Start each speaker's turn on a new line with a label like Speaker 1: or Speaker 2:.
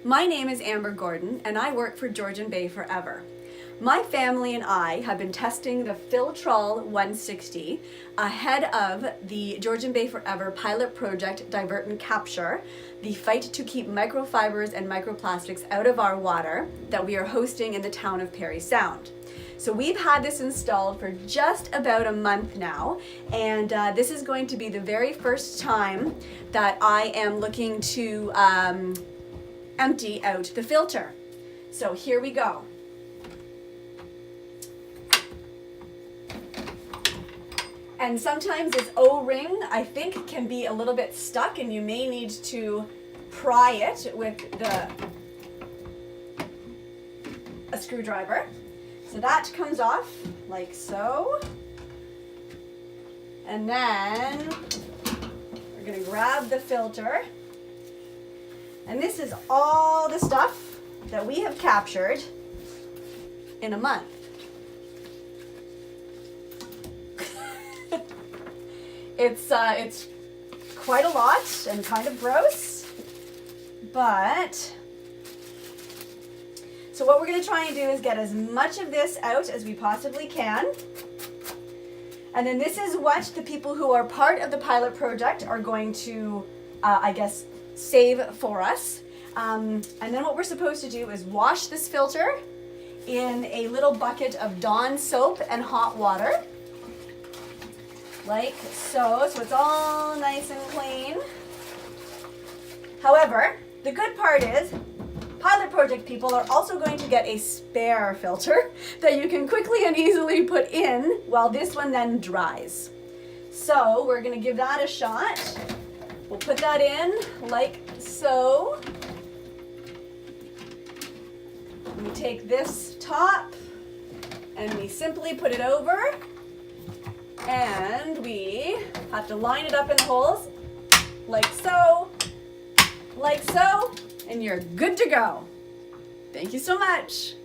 Speaker 1: My name is Amber Gordon and I work for Georgian Bay Forever. My family and I have been testing the Filtrol 160 ahead of the Georgian Bay Forever pilot project Divert and Capture, the fight to keep microfibers and microplastics out of our water that we are hosting in the town of Parry Sound. So we've had this installed for just about a month now, and this is going to be the very first time that I am looking to empty out the filter. So here we go. And sometimes this O-ring, I think, can be a little bit stuck and you may need to pry it with a screwdriver. So that comes off like so. And then we're gonna grab the filter. And this is all the stuff that we have captured in a month. It's quite a lot and kind of gross, but so what we're going to try and do is get as much of this out as we possibly can. And then this is what the people who are part of the pilot project are going to, I guess, save for us. And then what we're supposed to do is wash this filter in a little bucket of Dawn soap and hot water. Like so it's all nice and clean. However, the good part is pilot project people are also going to get a spare filter that you can quickly and easily put in while this one then dries. So we're going to give that a shot. We'll put that in like so. We take this top and we simply put it over. And we have to line it up in the holes, like so, and you're good to go. Thank you so much.